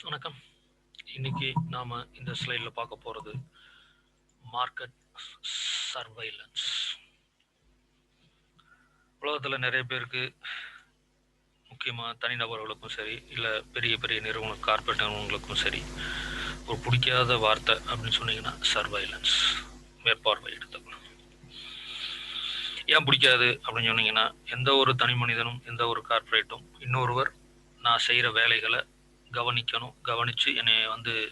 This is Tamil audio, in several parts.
வணக்கம். இன்னைக்கு நாம இந்த ஸ்லைட்ல பார்க்க போறது மார்க்கெட் சர்வைலன்ஸ். உலகத்துல நிறைய பேருக்கு, முக்கியமா தனிநபர்களுக்கும் சரி, இல்ல பெரிய பெரிய நிறுவனம் கார்பரேட் நிறுவனங்களுக்கும் சரி, ஒரு பிடிக்காத வார்த்தை அப்படின்னு சொன்னீங்கன்னா சர்வைலன்ஸ், மேற்பார்வையிடுதல். ஏன் பிடிக்காது அப்படின்னு சொன்னீங்கன்னா, எந்த ஒரு தனி மனிதனும் எந்த ஒரு கார்பரேட்டும் இன்னொருவர் நான் செய்யற வேலைகளை கவனிக்கணும், கவனிச்சு என்னை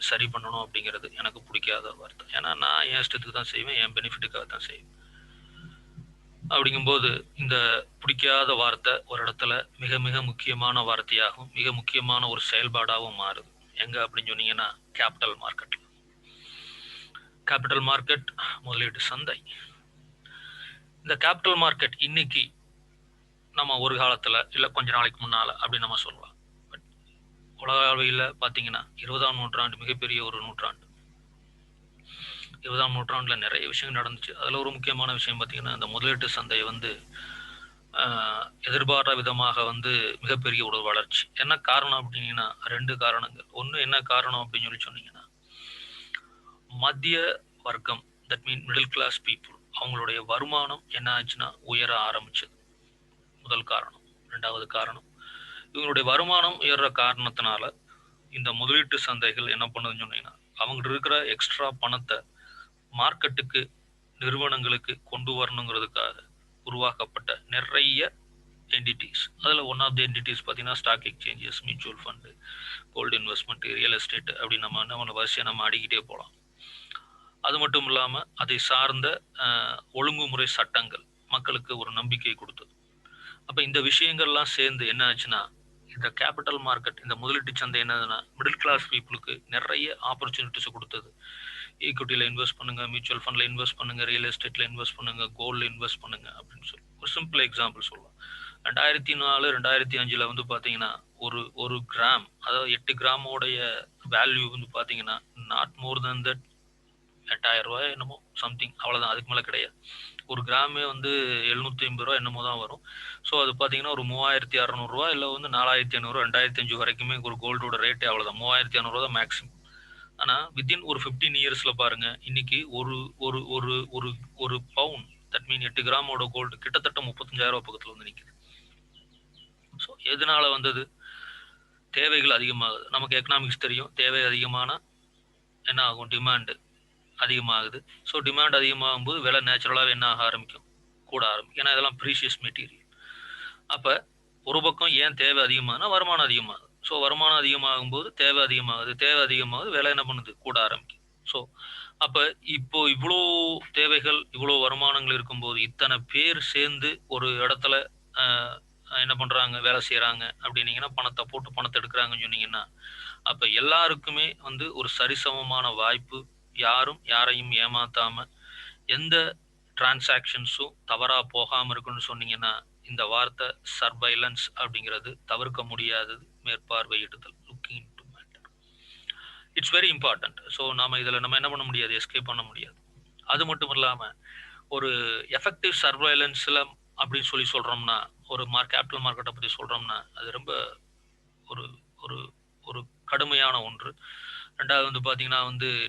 சரி பண்ணணும் அப்படிங்கிறது எனக்கு பிடிக்காத வார்த்தை. ஏன்னா நான் என் இஷ்டத்துக்கு தான் செய்வேன், என் பெனிஃபிட்டுக்காக தான் செய்வேன். அப்படிங்கும்போது இந்த பிடிக்காத வார்த்தை ஒரு இடத்துல மிக மிக முக்கியமான வார்த்தையாகவும் மிக முக்கியமான ஒரு செயல்பாடாகவும் மாறுது. எங்க அப்படின்னு சொன்னீங்கன்னா கேபிட்டல் மார்க்கெட்ல. கேபிட்டல் மார்க்கெட் முதலீட்டு சந்தை. இந்த கேபிட்டல் மார்க்கெட் இன்னைக்கு நம்ம ஒரு காலத்துல இல்ல கொஞ்ச நாளைக்கு முன்னால அப்படி நம்ம சொல்லலாம். உலக அளவில் பார்த்தீங்கன்னா 20ஆம் நூற்றாண்டு மிகப்பெரிய ஒரு நூற்றாண்டு. 20ஆம் நூற்றாண்டுல நிறைய விஷயங்கள் நடந்துச்சு. அதுல ஒரு முக்கியமான விஷயம் பார்த்தீங்கன்னா, இந்த முதலீட்டு சந்தை எதிர்பாராத விதமாக மிகப்பெரிய ஒரு வளர்ச்சி. என்ன காரணம் அப்படின்னா, 2 காரணங்கள். ஒன்று என்ன காரணம் அப்படின்னு சொன்னீங்கன்னா, மத்திய வர்க்கம், that mean middle class people, அவங்களுடைய வருமானம் என்ன ஆச்சுன்னா உயர ஆரம்பிச்சது. முதல் காரணம். 2வது காரணம், இவங்களுடைய வருமானம் உயர்ற காரணத்தினால இந்த முதலீட்டு சந்தைகள் என்ன பண்ணுதுன்னு சொன்னீங்கன்னா, அவங்ககிட்ட இருக்கிற எக்ஸ்ட்ரா பணத்தை மார்க்கெட்டுக்கு, நிறுவனங்களுக்கு கொண்டு வரணுங்கிறதுக்காக உருவாக்கப்பட்ட நிறைய என்டிட்டிஸ். அதில் ஒன் ஆஃப் தி என்டிட்டிஸ் பார்த்தீங்கன்னா stock exchanges, mutual fund, gold investment, real estate அப்படி நம்ம வரிசையாக நம்ம அடிக்கிட்டே போகலாம். அது மட்டும் இல்லாமல் அதை சார்ந்த ஒழுங்குமுறை சட்டங்கள் மக்களுக்கு ஒரு நம்பிக்கை கொடுத்தது. அப்போ இந்த விஷயங்கள்லாம் சேர்ந்து என்ன ஆச்சுன்னா, இந்த கேபிட்டல் மார்க்கெட், இந்த முதலீட்டு சந்தை என்னதுன்னா மிடில் கிளாஸ் பீப்புளுக்கு நிறைய ஆப்பர்ச்சுனிட்டிஸ் கொடுத்தது. ஈக்விட்டியில் இன்வெஸ்ட் பண்ணுங்க, மியூச்சுவல் ஃபண்டில் இன்வெஸ்ட் பண்ணுங்க, ரியல் எஸ்டேட்ல இன்வெஸ்ட் பண்ணுங்க, கோல்டில் இன்வெஸ்ட் பண்ணுங்க அப்படின்னு சொல்லி ஒரு சிம்பிள் எக்ஸாம்பிள் சொல்லலாம். 2004 2005 பார்த்தீங்கன்னா ஒரு ஒரு கிராம், அதாவது 8 கிராமோடைய வேல்யூ பார்த்தீங்கன்னா நாட் மோர் தென் தட் 8000 ரூபாய் என்னமோ சம்திங், அவ்வளோதான். அதுக்கு மேலே கிடையாது. ஒரு கிராமே 750 ரூபா என்னமோ தான் வரும். ஸோ அது பார்த்தீங்கன்னா ஒரு 3600 ரூபா இல்லை 4500, 2005 வரைக்குமே ஒரு கோல்டோட ரேட்டே அவ்வளோதான். 3600 தான் மேக்ஸிமம். ஆனால் வித்தின் ஒரு 15 இயர்ஸில் பாருங்க, இன்னைக்கு ஒரு ஒரு ஒரு ஒரு ஒரு பவுன், தட் மீன் 8 கிராமோட கோல்டு கிட்டத்தட்ட 35,000 பக்கத்தில் நிற்குது. ஸோ எதனால வந்தது? தேவைகள் அதிகமாகுது. நமக்கு எக்கனாமிக்ஸ் தெரியும், தேவை அதிகமான என்ன ஆகும், டிமாண்டு அதிகமாகுது. ஸோ டிமாண்ட் அதிகமாகும் போது விலை நேச்சுரலாகவே என்ன ஆக ஆரம்பிக்கும், கூட ஆரம்பிக்கும். ஏன்னா இதெல்லாம் ப்ரீஷியஸ் மெட்டீரியல். அப்போ ஒரு பக்கம் ஏன் தேவை அதிகமாகுதுன்னா வருமானம் அதிகமாகுது. ஸோ வருமானம் அதிகமாகும் போது தேவை அதிகமாகுது, தேவை அதிகமாகுது, விலை என்ன பண்ணுது, கூட ஆரம்பிக்கும். ஸோ அப்போ இப்போ இவ்வளோ தேவைகள், இவ்வளோ வருமானங்கள் இருக்கும்போது இத்தனை பேர் சேர்ந்து ஒரு இடத்துல என்ன பண்ணுறாங்க, வேலை செய்கிறாங்க அப்படின்னீங்கன்னா, பணத்தை போட்டு பணத்தை எடுக்கிறாங்கன்னு சொன்னீங்கன்னா, அப்போ எல்லாருக்குமே ஒரு சரிசமமான வாய்ப்பு, யாரும் யாரையும் ஏமாத்தாம எந்த டிரான்சாக்ஷன்ஸும் தவறா போகாம இருக்குன்னு சொன்னீங்கன்னா, இந்த வார்த்தை சர்வைலன்ஸ் அப்படிங்கிறது தவிர்க்க முடியாதது. மேற்பார்வையிடுதல், looking into matter. It's very important. So நாம இதில் நம்ம என்ன பண்ண முடியாது, எஸ்கேப் பண்ண முடியாது. அது மட்டும் இல்லாம ஒரு எஃபெக்டிவ் சர்வைலன்ஸ்ல அப்படின்னு சொல்றோம்னா, ஒரு கேபிட்டல் மார்க்கெட்டை பத்தி சொல்றோம்னா, அது ரொம்ப ஒரு ஒரு ஒரு கடுமையான ஒன்று. 2வது பார்த்தீங்கன்னா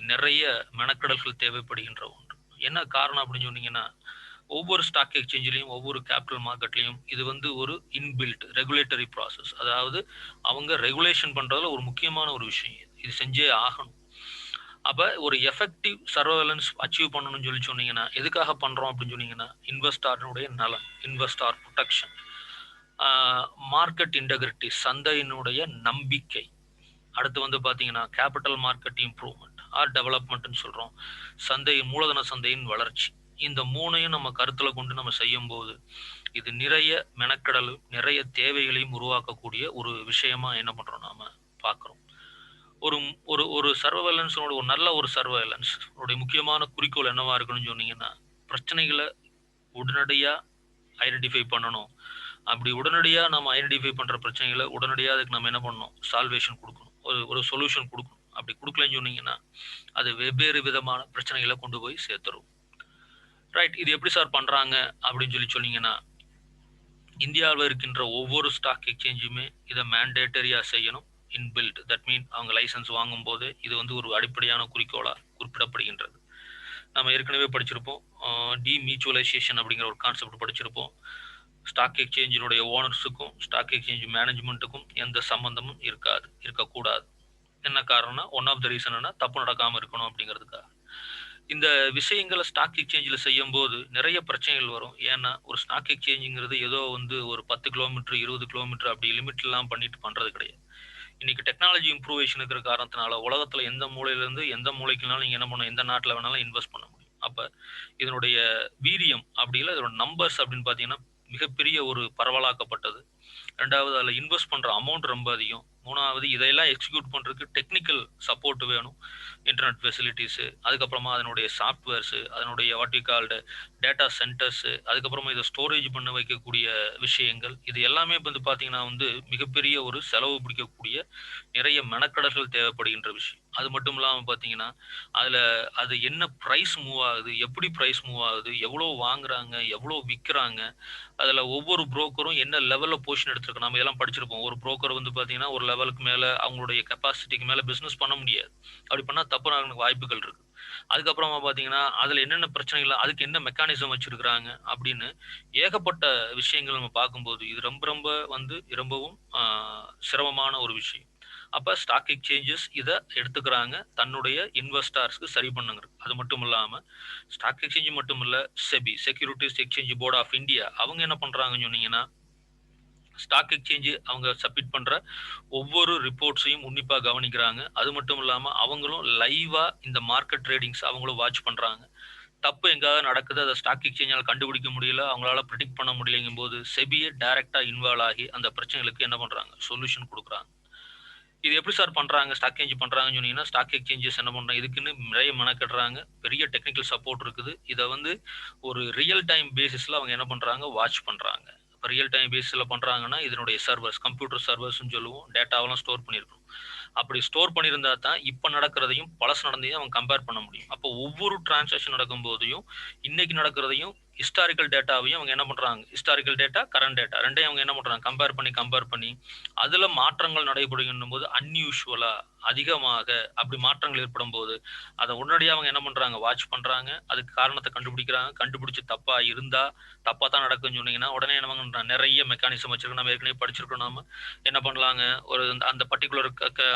நிறைய மெனக்கடல்கள் தேவைப்படுகின்ற ஒன்று. என்ன காரணம் அப்படின்னு சொன்னீங்கன்னா, ஒவ்வொரு ஸ்டாக் எக்ஸ்சேஞ்சிலையும் ஒவ்வொரு கேபிட்டல் மார்க்கெட்லையும் இது ஒரு இன்பில்ட் ரெகுலேட்டரி ப்ராசஸ். அதாவது அவங்க ரெகுலேஷன் பண்றதுல ஒரு முக்கியமான ஒரு விஷயம். இது செஞ்சே ஆகணும். அப்ப ஒரு எஃபெக்டிவ் சர்வைலன்ஸ் அச்சீவ் பண்ணணும்னு சொன்னீங்கன்னா, எதுக்காக பண்றோம் அப்படின்னு சொன்னீங்கன்னா, இன்வெஸ்டாருடைய நலன், இன்வெஸ்டார் ப்ரொடெக்ஷன், மார்க்கெட் இன்டெகிரிட்டி, சந்தையினுடைய நம்பிக்கை. அடுத்து பாத்தீங்கன்னா கேபிட்டல் மார்க்கெட் இம்ப்ரூவ்மெண்ட் ஆர் டெவலப்மெண்ட்னு சொல்றோம், சந்தை, மூலதன சந்தையின் வளர்ச்சி. இந்த மூணையும் நம்ம கருத்துல கொண்டு நம்ம செய்யும் போது இது நிறைய மெனக்கடலும் நிறைய தேவைகளையும் உருவாக்கக்கூடிய ஒரு விஷயமா என்ன பண்றோம், நாம பாக்குறோம். ஒரு ஒரு ஒரு சர்வைலன்ஸோட, ஒரு நல்ல ஒரு சர்வைலன்ஸ் உடைய முக்கியமான குறிக்கோள் என்னவா இருக்குன்னு சொன்னீங்கன்னா, பிரச்சனைகளை உடனடியா ஐடென்டிஃபை பண்ணணும். அப்படி உடனடியா நம்ம ஐடென்டிஃபை பண்ற பிரச்சனைகளை உடனடியா அதுக்கு நம்ம என்ன பண்ணணும், சால்வேஷன் கொடுக்கணும், ஒரு சொல்யூஷன் கொடுக்கணும். அப்படி கொடுக்கலன்னு சொன்னீங்கன்னா, அது வெவ்வேறு விதமான பிரச்சனைகளை கொண்டு போய் சேர்த்துரும். ரைட். இது எப்படி சார் பண்றாங்க அப்படின்னு சொன்னீங்கன்னா, இந்தியாவில் இருக்கின்ற ஒவ்வொரு ஸ்டாக் எக்ஸ்சேஞ்சுமே இதை மேண்டேட்டரியா செய்யணும். இன்பில்ட். தட் மீன் அவங்க லைசன்ஸ் வாங்கும்போது இது வந்து ஒரு அடிப்படையான குறிக்கோளா குறிப்பிடப்படுகின்றது. நம்ம ஏற்கனவே படிச்சிருப்போம். டிமியூச்சுவலைசேஷன் அப்படிங்கிற ஒரு கான்செப்ட் படிச்சிருப்போம். ஸ்டாக் எக்ஸ்சேஞ்சினுடைய ஓனர்ஸுக்கும் ஸ்டாக் எக்ஸ்சேஞ்ச் மேனேஜ்மெண்ட்டுக்கும் எந்த சம்பந்தமும் இருக்கக்கூடாது. என்ன காரணம்னா, ஒன் ஆஃப் த ரீசன் என்ன, தப்பு நடக்காம இருக்கணும் அப்படிங்கிறதுக்காக. இந்த விஷயங்களை ஸ்டாக் எக்ஸ்சேஞ்சில் செய்யும் போது நிறைய பிரச்சனைகள் வரும். ஏன்னா ஒரு ஸ்டாக் எக்ஸ்சேஞ்சுங்கிறது ஏதோ வந்து ஒரு 10 கிலோமீட்டர் 20 கிலோமீட்டர் அப்படி லிமிட் எல்லாம் பண்ணிட்டு பண்றது கிடையாது. இன்னைக்கு டெக்னாலஜி இம்ப்ரூவேஷன் இருக்கிற காரணத்தினால உலகத்துல எந்த மூலையில இருந்து எந்த மூலைக்குனாலும் நீங்க என்ன பண்ணணும், எந்த நாட்டில் வேணாலும் இன்வெஸ்ட் பண்ண முடியும். அப்ப இதனுடைய வீரியம் அப்படி இல்லை, இதோட நம்பர்ஸ் அப்படின்னு பாத்தீங்கன்னா மிகப்பெரிய ஒரு பரவலாக்கப்பட்டது. ரெண்டாவது அதில் இன்வெஸ்ட் பண்ற அமௌண்ட் ரொம்ப அதிகம். மூணாவது இதையெல்லாம் எக்ஸிக்யூட் பண்றதுக்கு டெக்னிக்கல் சப்போர்ட் வேணும், இன்டர்நெட் ஃபெசிலிட்டிஸு, அதுக்கப்புறமா அதனுடைய சாஃப்ட்வேர்ஸு, அதனுடைய what we called data centres, அதுக்கப்புறமா இதை ஸ்டோரேஜ் பண்ண வைக்கக்கூடிய விஷயங்கள், இது எல்லாமே வந்து பார்த்தீங்கன்னா வந்து மிகப்பெரிய ஒரு செலவு பிடிக்கக்கூடிய நிறைய மெனக்கடல்கள் தேவைப்படுகின்ற விஷயம். அது மட்டும் இல்லாமல் பார்த்தீங்கன்னா அதில் அது என்ன ப்ரைஸ் மூவ் ஆகுது, எப்படி ப்ரைஸ் மூவ் ஆகுது, எவ்வளோ வாங்குறாங்க, எவ்வளோ விற்கிறாங்க, அதில் ஒவ்வொரு புரோக்கரும் என்ன லெவலில் பொசிஷன் எடுத்திருக்கு. நம்ம இதெல்லாம் படிச்சிருப்போம். ஒரு புரோக்கர் வந்து பார்த்தீங்கன்னா ஒரு லெவலுக்கு மேலே அவங்களுடைய கெப்பாசிட்டிக்கு மேலே பிஸ்னஸ் பண்ண முடியாது. அப்படி பண்ணால் தப்பு நடக்க வாய்ப்புகள் இருக்கு. அதுக்கப்புறமா பார்த்தீங்கன்னா அதில் என்னென்ன பிரச்சனைகள், அதுக்கு என்ன மெக்கானிசம் வச்சிருக்கிறாங்க அப்படின்னு ஏகப்பட்ட விஷயங்கள் நம்ம பார்க்கும்போது இது ரொம்ப ரொம்ப வந்து ரொம்பவும் சிரமமான ஒரு விஷயம். அப்போ ஸ்டாக் எக்ஸ்சேஞ்சஸ் இதை எடுத்துக்கிறாங்க தன்னுடைய இன்வெஸ்டர்ஸ்க்கு சரி பண்ணுங்க. அது மட்டும் இல்லாமல் ஸ்டாக் எக்ஸ்சேஞ்ச் மட்டும் இல்லை, SEBI securities exchange board of India அவங்க என்ன பண்ணுறாங்கன்னு சொன்னீங்கன்னா ஸ்டாக் எக்ஸ்சேஞ்சு அவங்க சப்மிட் பண்ற ஒவ்வொரு ரிப்போர்ட்ஸையும் உன்னிப்பா கவனிக்கிறாங்க. அது மட்டும் இல்லாம அவங்களும் லைவா இந்த மார்க்கெட் ட்ரேடிங்ஸ் அவங்களும் வாட்ச் பண்றாங்க. தப்பு எங்காவது நடக்குது, அதை ஸ்டாக் எக்ஸ்சேஞ்சால கண்டுபிடிக்க முடியல, அவங்களால ப்ரெடிக்ட் பண்ண முடியலைங்கும் போது செபியே டைரக்டா இன்வால்வ் ஆகி அந்த பிரச்சனைகளுக்கு என்ன பண்றாங்க, சொல்யூஷன் கொடுக்குறாங்க. இது எப்படி சார் பண்றாங்க, ஸ்டாக் எக்ஸ்சேஞ்ச் பண்றாங்கன்னு சொன்னீங்கன்னா, ஸ்டாக் எக்ஸ்சேஞ்சஸ் என்ன பண்றாங்க, இதுக்குன்னு நிறைய மெனக்கட்டுறாங்க, பெரிய டெக்னிக்கல் சப்போர்ட் இருக்குது. இதை வந்து ஒரு ரியல் டைம் பேசிஸ்ல அவங்க என்ன பண்றாங்க, வாட்ச் பண்றாங்க. இப்போ ரியல் டைம் பேஸில் பண்ணுறாங்கன்னா இதனுடைய சர்வர்ஸ், கம்ப்யூட்டர் சர்வர்ஸ்னு சொல்லுவோம், டேட்டாவெல்லாம் ஸ்டோர் பண்ணியிருக்கணும். அப்படி ஸ்டோர் பண்ணியிருந்தா தான் இப்போ நடக்கிறதையும் பழசு நடந்ததையும் அவங்க கம்பேர் பண்ண முடியும். அப்போ ஒவ்வொரு டிரான்சாக்ஷன் நடக்கும் போதையும் இன்னைக்கு நடக்கிறதையும் ஹிஸ்டாரிக்கல் டேட்டாவையும் அவங்க என்ன பண்றாங்க, ஹிஸ்டாரிக்கல் டேட்டா கரண்ட் டேட்டா ரெண்டையும் அவங்க என்ன பண்றாங்க, கம்பேர் பண்ணி அதுல மாற்றங்கள் நடைபெறுகின்ற போது அன்யூஷுவலா அதிகமாக அப்படி மாற்றங்கள் ஏற்படும் போது அதை உடனடியாக அவங்க என்ன பண்றாங்க, வாட்ச் பண்றாங்க, அதுக்கு காரணத்தை கண்டுபிடிக்கிறாங்க. கண்டுபிடிச்சு தப்பா இருந்தா தப்பா தான் நடக்குன்னு சொன்னீங்கன்னா உடனே என்ன பண்றாங்க, நிறைய மெக்கானிசம் வச்சிருக்கோம், நம்ம ஏற்கனவே படிச்சிருக்கோம். நாம என்ன பண்ணலாங்க, ஒரு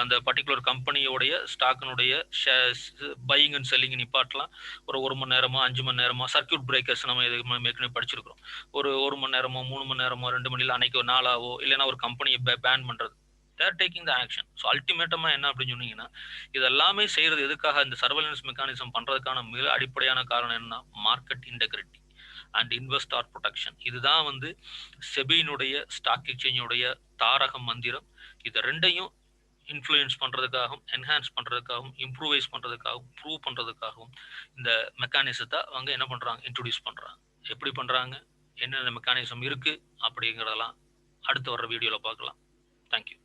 அந்த பர்டிகுலர் கம்பெனியோடைய ஸ்டாக்கினுடைய பையிங் அண்ட் செல்லிங் நிப்பாட்டலாம். ஒரு மணி நேரமோ 5 மணி நேரமோ சர்க்யூட் பிரேக்கர்ஸ் நம்ம ஏற்கனவே படிச்சிருக்கிறோம். ஒரு மணி நேரமோ 3 மணி நேரமோ 2 மணில அன்னைக்கு ஒரு நாளாவோ இல்லைன்னா ஒரு கம்பெனியை பேன் பண்றது, தேர் டேக்கிங் த ஆக்ஷன். ஸோ அல்டிமேட்டமா என்ன அப்படின்னு சொன்னீங்கன்னா இது எல்லாமே செய்யறது எதுக்காக, இந்த சர்வேலன்ஸ் மெக்கானிசம் பண்றதுக்கான மிக அடிப்படையான காரணம் என்ன, market integrity and investor protection. இதுதான் வந்து செபியினுடைய ஸ்டாக் எக்ஸ்சேஞ்சுடைய தாரக மந்திரம். இது ரெண்டையும் இன்ஃப்ளூயன்ஸ் பண்றதுக்காகவும் என்ஹான்ஸ் பண்றதுக்காகவும் இம்ப்ரூவைஸ் பண்றதுக்காகவும் ப்ரூவ் பண்றதுக்காகவும் இந்த மெக்கானிசத்தை அவங்க என்ன பண்றாங்க, இன்ட்ரோடியூஸ் பண்றாங்க. எப்படி பண்றாங்க, என்னென்ன மெக்கானிசம் இருக்கு அப்படிங்கிறதெல்லாம் அடுத்து வர்ற வீடியோல பார்க்கலாம். தேங்க்யூ.